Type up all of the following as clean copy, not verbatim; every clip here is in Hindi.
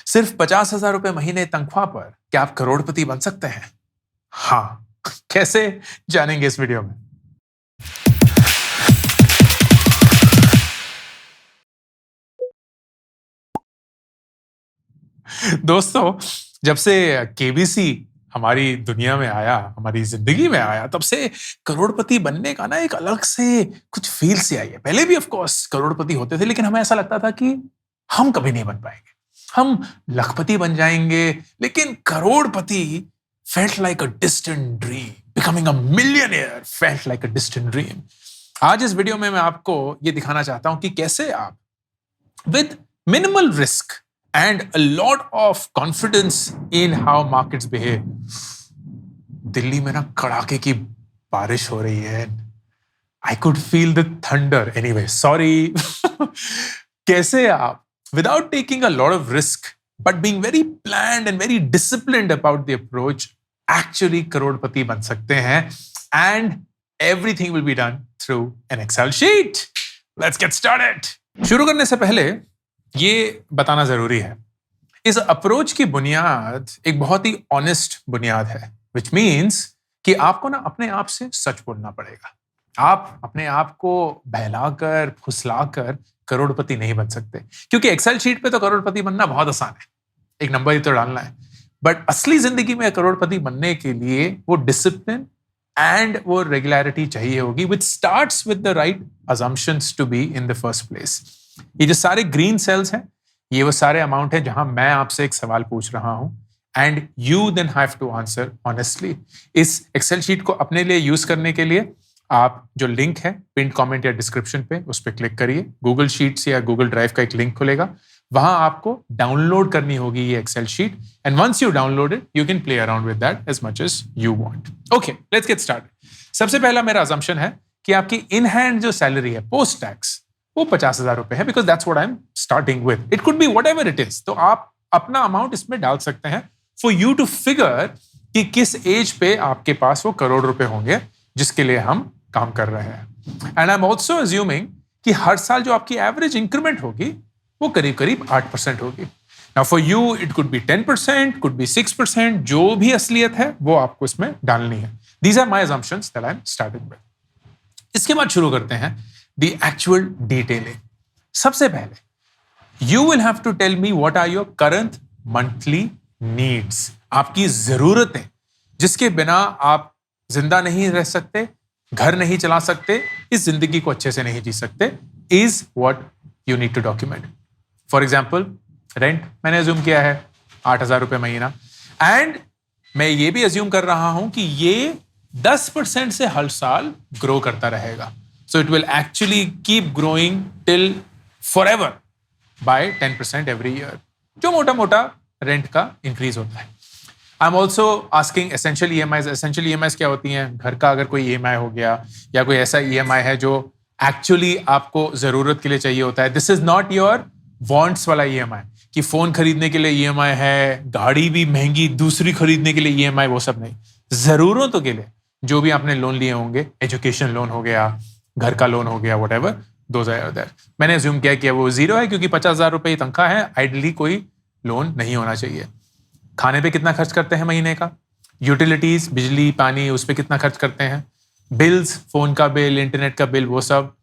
सिर्फ 50,000 रुपए महीने तनख्वाह पर क्या आप करोड़पति बन सकते हैं? हाँ, कैसे जानेंगे इस वीडियो में। दोस्तों, जब से केबीसी हमारी दुनिया में आया, हमारी जिंदगी में आया, तब से करोड़पति बनने का ना एक अलग से कुछ फील सी आई है। पहले भी ऑफ कोर्स करोड़पति होते थे, लेकिन हमें ऐसा लगता था कि हम कभी नहीं बन पाएंगे। हम लखपति बन जाएंगे, लेकिन करोड़पति felt like a distant dream. Becoming a millionaire felt like a distant dream. आज इस वीडियो में मैं आपको ये दिखाना चाहता हूं कि कैसे आप with minimal risk and a lot of confidence in how markets behave. Delhi में ना कड़ाके की बारिश हो रही है। I could feel the thunder. Anyway, sorry. कैसे आप without taking a lot of risk but being very planned and very disciplined about the approach actually करोड़पति बन सकते हैं, and everything will be done through an Excel sheet. Let's get started. शुरू करने से पहले ये बताना जरूरी है, इस अप्रोच की बुनियाद एक बहुत ही ऑनेस्ट बुनियाद है, विच मीन्स कि आपको ना अपने आप से सच बोलना पड़ेगा। आप अपने आप को बहलाकर फुसलाकर करोड़पति नहीं बन सकते, क्योंकि एक्सेल शीट पे तो करोड़पति बनना बहुत आसान है, एक नंबर ही तो डालना है। बट असली जिंदगी में करोड़पति बनने के लिए वो डिसिप्लिन एंड वो रेगुलरिटी चाहिए होगी, विच starts with the right assumptions to be in the first place. ये जो सारे ग्रीन सेल्स हैं, ये वो सारे अमाउंट है जहां मैं आपसे एक सवाल पूछ रहा हूं, and you then have to answer honestly. इस एक्सेल शीट को अपने लिए यूज करने के लिए आप जो लिंक है पिन कमेंट या डिस्क्रिप्शन पे, उस पर क्लिक करिए। गूगल शीट्स या गूगल ड्राइव का एक लिंक खुलेगा, वहां आपको डाउनलोड करनी होगी ये excel sheet, and once you download it you can play around with that as much as you want. Okay, let's get started. सबसे पहला मेरा असम्पशन है कि आपकी इन हैंड जो सैलरी है पोस्ट टैक्स वो 50,000 रुपए है, because that's what I am starting with. It could be whatever it is, तो आप अपना अमाउंट इसमें डाल सकते हैं फॉर यू टू फिगर कि किस एज पे आपके पास वो करोड़ रुपए होंगे जिसके लिए हम काम कर रहे हैं। And I am also assuming कि हर साल जो आपकी एवरेज इंक्रीमेंट होगी वो करीब करीब 8% होगी। Now for you it could B 10%, could be 6%, जो भी असलियत है वो आपको इसमें डालनी है। These are my assumptions that I'm starting with. इसके बाद शुरू करते हैं द एक्चुअल डिटेलिंग। सबसे पहले you will have to tell me what are your current monthly needs. आपकी जरूरतें जिसके बिना आप जिंदा नहीं रह सकते, घर नहीं चला सकते, इस जिंदगी को अच्छे से नहीं जी सकते, is what you need to document. For example, rent मैंने अज्यूम किया है 8,000 रुपए महीना, एंड मैं ये भी अज्यूम कर रहा हूं कि ये 10% से हर साल ग्रो करता रहेगा। So it will actually keep growing till forever by 10% every year, जो मोटा मोटा रेंट का इंक्रीज होता है। I am also asking essential EMIs. Essential EMIs क्या होती हैं? घर का अगर कोई ईएमआई हो गया या कोई ऐसा ईएमआई है जो एक्चुअली आपको जरूरत के लिए चाहिए होता है। This is not your wants वाला ईएमआई कि फोन खरीदने के लिए ईएमआई है, गाड़ी भी महंगी दूसरी खरीदने के लिए ईएमआई, वो सब नहीं। जरूरतों के लिए जो भी आपने लोन लिए होंगे, एजुकेशन लोन हो गया, घर का लोन हो गया, व्हाटएवर, दोज आर देयर। मैंने अज्यूम किया कि वो जीरो है क्योंकि 50,000 रुपए तनख्वाह है, आइडली कोई लोन नहीं होना चाहिए। खाने पे कितना खर्च करते हैं महीने का? यूटिलिटीज, बिजली पानी, उस पर कितना खर्च करते हैं? बिल्स, फोन का बिल, इंटरनेट का बिल, वो सब।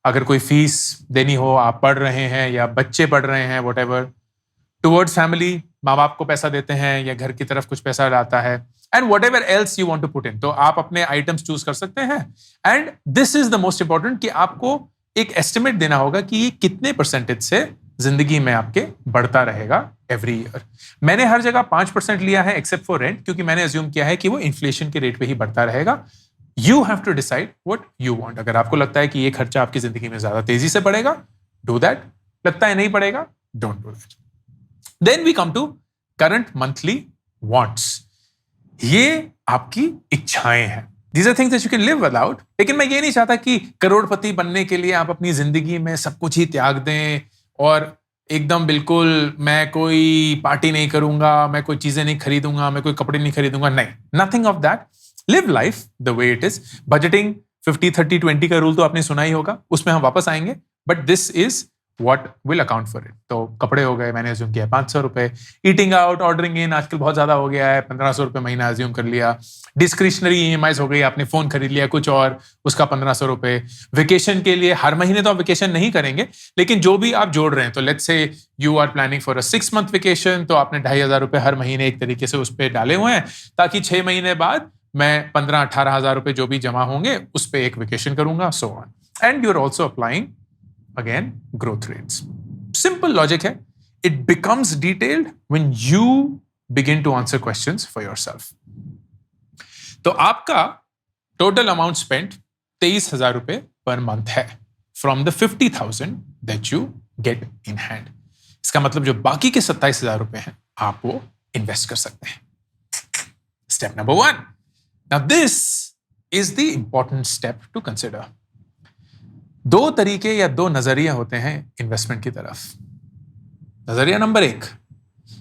अगर कोई फीस देनी हो, आप पढ़ रहे हैं या बच्चे पढ़ रहे हैं, व्हाटएवर। टुवर्ड्स फैमिली, माँ बाप को पैसा देते हैं या घर की तरफ कुछ पैसा आता है, and whatever else you want to put in. तो आप अपने आइटम्स चूज कर सकते हैं, and this is the most important कि आपको एक एस्टिमेट देना होगा कि ये कितने परसेंटेज से जिंदगी में आपके बढ़ता रहेगा एवरी ईयर। मैंने हर जगह 5% लिया है एक्सेप्ट फॉर रेंट, क्योंकि मैंने अज्यूम किया है कि वो इन्फ्लेशन के रेट पे ही बढ़ता रहेगा। You have to decide what you want. अगर आपको लगता है कि ये खर्चा आपकी जिंदगी में ज्यादा तेजी से बढ़ेगा, डू दैट। लगता है नहीं बढ़ेगा, don't do that. Then we come to current monthly wants. ये आपकी इच्छाएं हैं। These are things that you can live without. लेकिन मैं ये नहीं चाहता कि करोड़पति बनने के लिए आप अपनी जिंदगी में सब कुछ ही त्याग दें और एकदम बिल्कुल मैं कोई पार्टी नहीं करूंगा, मैं कोई चीजें नहीं खरीदूंगा, मैं कोई कपड़े नहीं खरीदूंगा। नहीं, nothing of that. Live life the way it is. Budgeting 50-30-20 का रूल तो आपने सुना ही होगा, उसमें हम वापस आएंगे, but this is what will account for it? तो कपड़े हो गए, मैंने अज्यूम किया 500 रुपए। ईटिंग आउट, ऑर्डरिंग इन आजकल बहुत ज्यादा हो गया है, 1500 रुपए महीना अज्यूम कर लिया। डिस्क्रिशनरी ईएमआईज हो गई, आपने फोन खरीद लिया कुछ और, उसका 1500 रुपए। वेकेशन के लिए हर महीने तो आप वेकेशन नहीं करेंगे, लेकिन जो भी आप जोड़ रहे हैं, तो let's say you are planning for a 6 month vacation, तो आपने 2500 रुपए हर महीने एक तरीके से उस पर डाले हुए हैं, ताकि 6 महीने बाद मैं 15-18 हजार रुपए जो भी जमा होंगे उस पर एक वेकेशन करूंगा, so on. And you are also applying again growth rates. Simple logic है. It becomes detailed when you begin to answer questions for yourself. तो आपका total amount spent 23,000 रुपए per month है from the 50,000 that you get in hand. इसका मतलब जो बाकी के 27,000 रुपए हैं आप वो इन्वेस्ट कर सकते हैं. Step number 1. Now this is the important step to consider. 2 तरीके या 2 नजरिए होते हैं इन्वेस्टमेंट की तरफ. नजरिया नंबर 1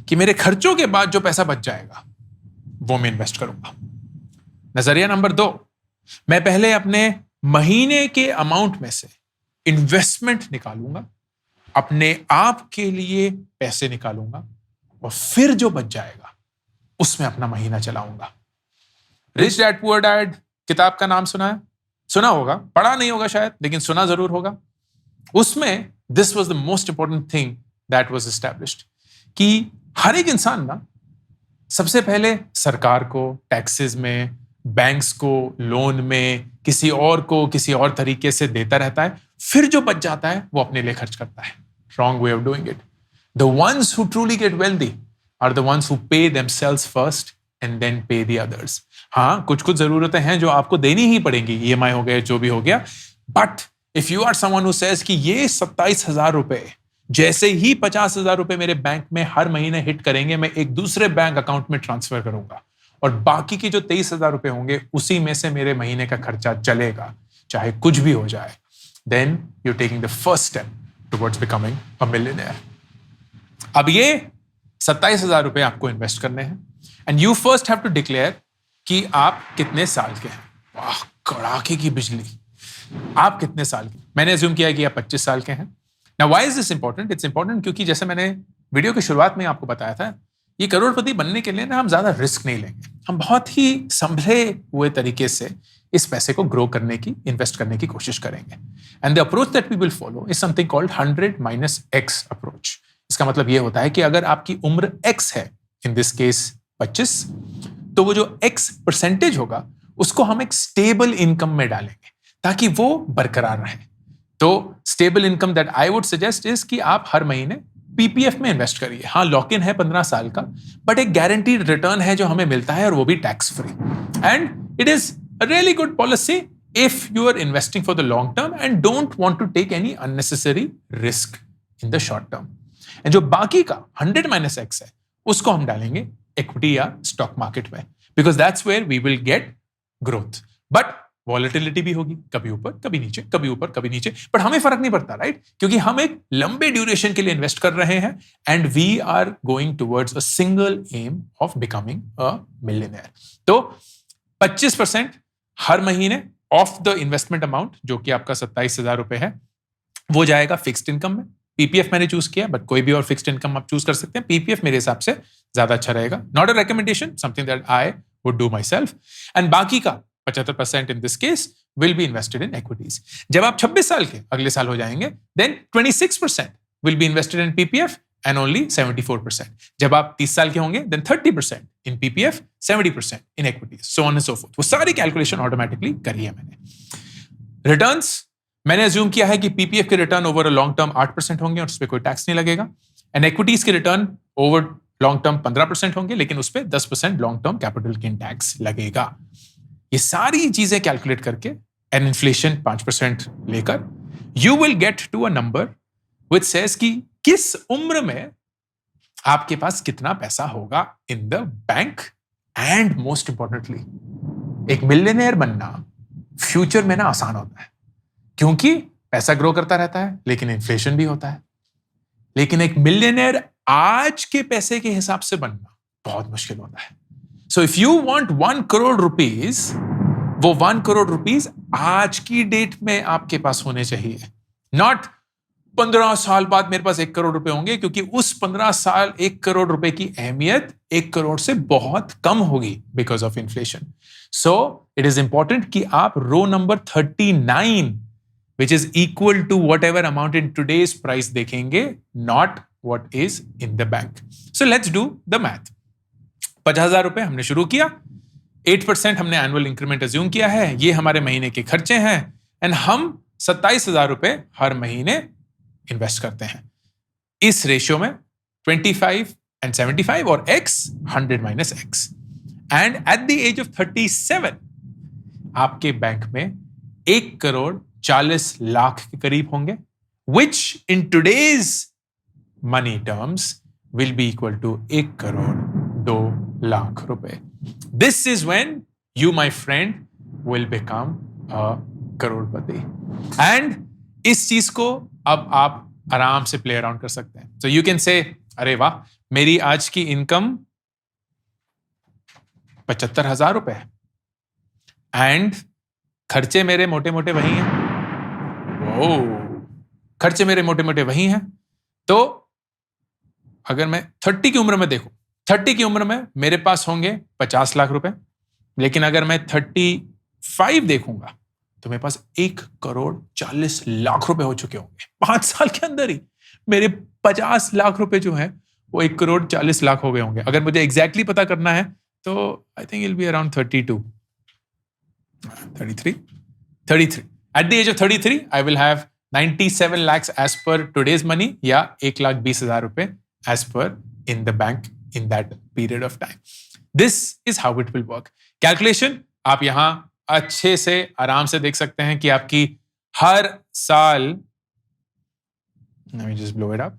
कि मेरे खर्चों के बाद जो पैसा बच जाएगा वो मैं इन्वेस्ट करूंगा. नजरिया नंबर 2, मैं पहले अपने महीने के अमाउंट में से इन्वेस्टमेंट निकालूंगा, अपने आप के लिए पैसे निकालूंगा और फिर जो बच जाएगा उसमें अपना महीना चलाऊंगा. रिच डैड पुअर डैड किताब का नाम सुना है? सुना होगा, पढ़ा नहीं होगा शायद, लेकिन सुना जरूर होगा. उसमें this was the most important thing that was established कि हर एक इंसान ना सबसे पहले सरकार को टैक्सेस में, बैंक्स को लोन में, किसी और को किसी और तरीके से देता रहता है, फिर जो बच जाता है वो अपने लिए खर्च करता है. Wrong way of doing it. The ones who truly get wealthy are the ones who pay themselves first and then pay the others. हाँ, कुछ कुछ जरूरतें हैं जो आपको देनी ही पड़ेंगी, EMI हो गए, जो भी हो गया. But if you are someone who says कि ये 27,000 रुपए जैसे ही 50,000 रुपए मेरे बैंक में हर महीने हिट करेंगे, मैं एक दूसरे बैंक अकाउंट में ट्रांसफर करूंगा और बाकी के जो 23,000 रुपए होंगे उसी में से मेरे महीने का खर्चा चलेगा, चाहे कुछ भी हो जाए, then you're taking the first step towards becoming a millionaire. अब ये 27,000 रुपए आपको इन्वेस्ट करने हैं. And you first have to declare कि आप कितने साल के हैं. वाह, कड़ाके की बिजली. आप कितने साल के? मैंने अज्यूम किया कि आप 25 साल के हैं. Now why is this important? It's important क्योंकि जैसे मैंने वीडियो की शुरुआत में आपको बताया था, ये करोड़पति बनने के लिए ना हम ज्यादा रिस्क नहीं लेंगे. हम बहुत ही संभले हुए तरीके से इस पैसे को ग्रो करने की, इन्वेस्ट करने की कोशिश करेंगे. And the approach that we will follow is something called 100 minus X approach. इसका मतलब ये होता है कि अगर आपकी उम्र X है, in this case 25, तो वो जो X परसेंटेज होगा उसको हम एक स्टेबल इनकम में डालेंगे ताकि वो बरकरार रहे. तो stable income that I would suggest is कि आप हर महीने पीपीएफ में इन्वेस्ट करिए. हाँ, लॉक इन है 15 साल का, बट एक गारंटीड रिटर्न है जो हमें मिलता है और वो भी tax free. And it is a really good policy if you are investing for the long term and don't want to take any unnecessary risk in the short term. And जो बाकी का 100 माइनस एक्स है उसको हम डालेंगे इक्विटी या स्टॉक मार्केट में, because that's where we will get growth. But volatility भी होगी, कभी ऊपर कभी नीचे, कभी ऊपर कभी नीचे, बट हमें फर्क नहीं पड़ता, राइट? क्योंकि हम एक लंबे ड्यूरेशन के लिए इन्वेस्ट कर रहे हैं and we are going towards a single aim of becoming a millionaire. तो 25% हर महीने ऑफ द इन्वेस्टमेंट अमाउंट जो कि आपका 27,000 रुपए है वो जाएगा फिक्स्ड इनकम में. पीपीएफ मैंने चूज किया, बट कोई भी और फिक्स्ड इनकम आप चूज कर सकते हैं. पीपीएफ मेरे हिसाब से ज्यादा अच्छा रहेगा. Not a recommendation, something that I would do myself. And बाकी का 75% in this case will be invested in equities. जब आप 26 साल के अगले साल हो जाएंगे, then 26% will be invested in PPF and only 74%. जब आप 30 साल के होंगे, then 30% in PPF, 70% in equities, so on and so forth. वो सारी कैलकुलेशन ऑटोमेटिकली करी है मैंने. रिटर्न्स मैंने अज्यूम किया है कि पीपीएफ के return over a long term 8% होंगे और उस पर कोई टैक्स नहीं लगेगा. एंड इक्विटीज के रिटर्न ओवर लॉन्ग टर्म 15% होंगे, लेकिन उस पर 10% long term capital gain tax लगेगा. ये सारी चीजें कैलकुलेट करके एंड इन्फ्लेशन 5% लेकर you will get to a number which says कि किस उम्र में आपके पास कितना पैसा होगा in the bank. And most importantly, एक मिलियनेयर बनना फ्यूचर में ना आसान होता है क्योंकि पैसा ग्रो करता रहता है, लेकिन इन्फ्लेशन भी होता है. लेकिन एक मिलियनेयर आज के पैसे के हिसाब से बनना बहुत मुश्किल होता है. So if you want 1 crore rupees, वो 1 करोड़ रुपीज आज की डेट में आपके पास होने चाहिए, नॉट 15 साल बाद मेरे पास 1 करोड़ रुपए होंगे, क्योंकि उस 15 साल 1 करोड़ रुपए की अहमियत 1 करोड़ से बहुत कम होगी because of inflation. So it is important कि आप रो number 39 which is equal to whatever amount in today's price देखेंगे, not what is in the bank. So let's do the math. 50,000 रुपए हमने शुरू किया, 8% हमने एनुअल इंक्रीमेंट अज्यूम किया है, ये हमारे महीने के खर्चे हैं, एंड हम 27,000 रुपए हर महीने इन्वेस्ट करते हैं. इस रेशियो में 25 and 75 और x 100 minus x. And at the age of 37 आपके बैंक में 1 करोड़ 40 लाख के करीब होंगे, which in today's money terms will be equal to 1 crore 2 lakh रुपए. This is when you, my friend, will become a Crorepati. And इस चीज को अब आप आराम से प्ले अराउंड कर सकते हैं. So you can say, अरे वाह, मेरी आज की इनकम 75,000 रुपए है, एंड खर्चे मेरे मोटे मोटे वही हैं. खर्चे मेरे मोटे मोटे वही हैं. तो अगर मैं 30 की उम्र में देखूं, 30 की उम्र में मेरे पास होंगे 50 लाख रुपए, लेकिन अगर मैं 35 देखूंगा तो मेरे पास 1 करोड़ 40 लाख रुपए हो चुके होंगे. 5 साल के अंदर ही मेरे 50 लाख रुपए जो हैं वो 1 करोड़ 40 लाख हो गए होंगे. अगर मुझे एग्जैक्टली पता करना है तो I think it will be around 33. At the age of 33, I will have 97 lakhs as per today's money, या 1,20,000 रुपए as per in the bank in that period of time. This is how it will work. Calculation आप यहां अच्छे से आराम से देख सकते हैं कि आपकी हर साल, let me just blow it up.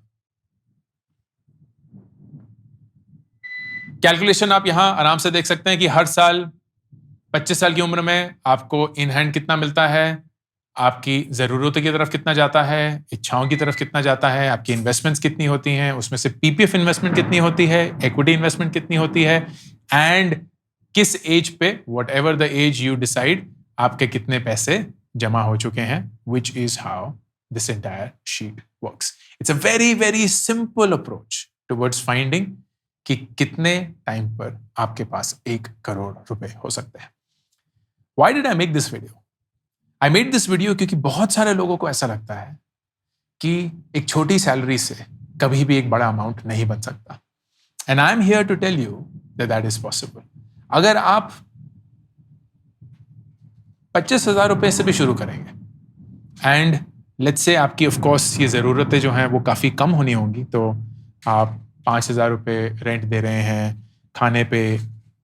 Calculation आप यहां आराम से देख सकते हैं कि हर साल 25 साल की उम्र में आपको इन हैंड कितना मिलता है, आपकी ज़रूरतों की तरफ कितना जाता है, इच्छाओं की तरफ कितना जाता है, आपकी इन्वेस्टमेंट्स कितनी होती हैं, उसमें से पीपीएफ इन्वेस्टमेंट कितनी होती है, इक्विटी इन्वेस्टमेंट कितनी होती है, एंड किस एज पे, whatever the age you decide, आपके कितने पैसे जमा हो चुके हैं, which is how this entire sheet works. It's a very very simple approach towards finding कि कितने टाइम पर आपके पास 1 करोड़ रुपए हो सकते हैं. Why did I make this video? I made this video क्योंकि बहुत सारे लोगों को ऐसा लगता है कि एक छोटी सैलरी से कभी भी एक बड़ा अमाउंट नहीं बन सकता. And I'm here to tell you that that is possible. अगर आप 25,000 रुपए से भी शुरू करेंगे, एंड लेट्स से आपकी ऑफ कोर्स ये ज़रूरतें जो हैं वो काफ़ी कम होनी होंगी, तो आप 5,000 रुपए रेंट दे रहे हैं, खाने पे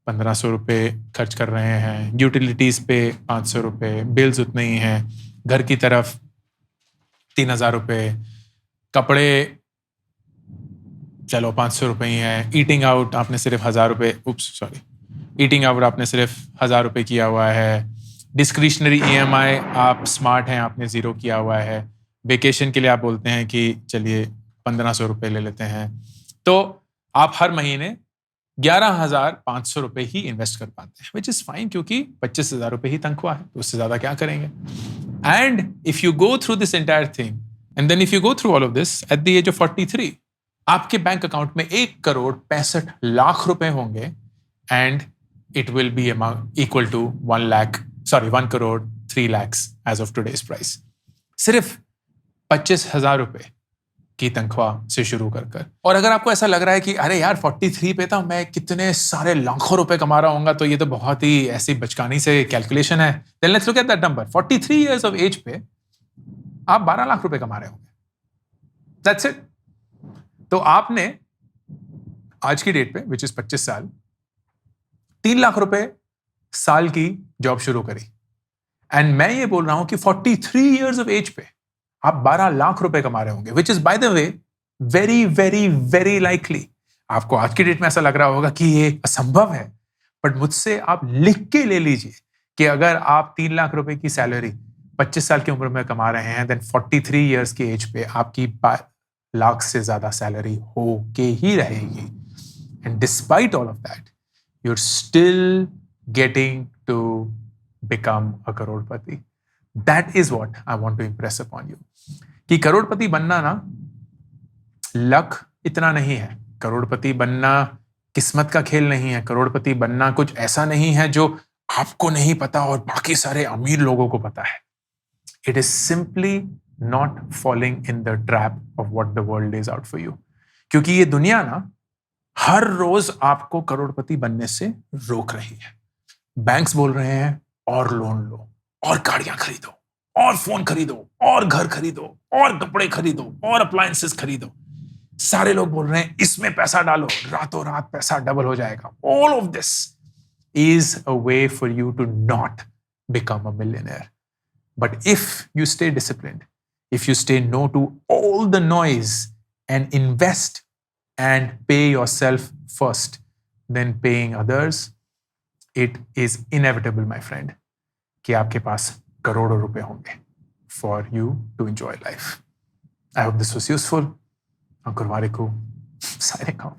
1,500 रुपए खर्च कर रहे हैं, यूटिलिटीज़ पे 500 रुपए, बिल्स उतने ही हैं, घर की तरफ 3,000 रुपए, कपड़े चलो 500 रुपए ही हैं, ईटिंग आउट आपने सिर्फ 1,000 रुपए, ईटिंग आउट आपने सिर्फ 1,000 रुपए किया हुआ है, डिस्क्रिशनरी EMI आप स्मार्ट हैं, आपने ज़ीरो किया हुआ है, वेकेशन के लिए आप बोलते हैं कि चलिए 1,500 रुपए ले लेते हैं, तो आप हर महीने 11,500 रुपए ही इन्वेस्ट कर पाते हैं, विच इज फाइन, क्योंकि 25,000 रुपए ही तनख्वाह है, तो उससे ज्यादा क्या करेंगे. And if you go through this entire thing, and then if you go through all of this, at the age of 43 आपके बैंक अकाउंट में 1 करोड़ 65 लाख रुपए होंगे, and it will be equal to 1 crore 3 lakhs as of today's price. सिर्फ 25,000 रुपए की तनख्वाह से शुरू कर. और अगर आपको ऐसा लग रहा है कि अरे यार 43 पे था, मैं कितने सारे लाखों रुपए कमा रहा हूँगा, तो ये तो बहुत ही ऐसी बचकानी से कैलकुलेशन है, then let's look at that number. 43 years of age पे आप 12 लाख रुपए कमा रहे होंगे. That's it. तो आपने आज की डेट पे, विच इज 25 साल, 3 लाख रुपए साल की जॉब शुरू करी, एंड मैं ये बोल रहा हूं कि 43 years of age पे आप 12 लाख रुपए कमा रहे होंगे, which is by the way very very very likely. आपको आज की डेट में ऐसा लग रहा होगा कि ये असंभव है, बट मुझसे आप लिख के ले लीजिए कि अगर आप 3 लाख रुपए की सैलरी 25 साल की उम्र में कमा रहे हैं, देन 43 years की एज पे आपकी 12 लाख से ज्यादा सैलरी हो के ही रहेगी. And despite all of that, you are still getting to become a करोड़पति. That is what I want to impress upon you. कि करोड़पति बनना ना लक इतना नहीं है, करोड़पति बनना किस्मत का खेल नहीं है, करोड़पति बनना कुछ ऐसा नहीं है जो आपको नहीं पता और बाकी सारे अमीर लोगों को पता है. It is simply not falling in the trap of what the world lays out for you. क्योंकि ये दुनिया ना हर रोज आपको करोड़पति बनने से रोक रही है. बैंक्स बोल रहे हैं और लोन लो, और गाड़ियां खरीदो, और फोन खरीदो, और घर खरीदो, और कपड़े खरीदो, और अप्लायंसेस खरीदो. सारे लोग बोल रहे हैं इसमें पैसा डालो, रातों रात पैसा डबल हो जाएगा. All of this is a way for you to not become a millionaire. But if you stay disciplined, if you stay no to all the noise and invest and pay yourself first, then paying others, it is inevitable, my friend, कि आपके पास करोड़ों रुपए होंगे for you to enjoy life. I hope this was useful. Ankur Warikoo, signing off.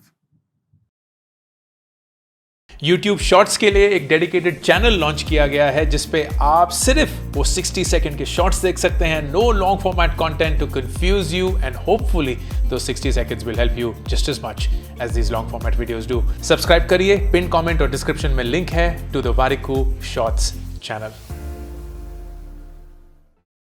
YouTube Shorts के लिए एक डेडिकेटेड चैनल लॉन्च किया गया है जिसपे आप सिर्फ वो 60 सेकंड के शॉर्ट्स देख सकते हैं. No long format content to confuse you and hopefully those 60 seconds will help you just as much as these long format videos do. Subscribe करिए, पिन कमेंट और डिस्क्रिप्शन में लिंक है to the Warikoo shorts channel.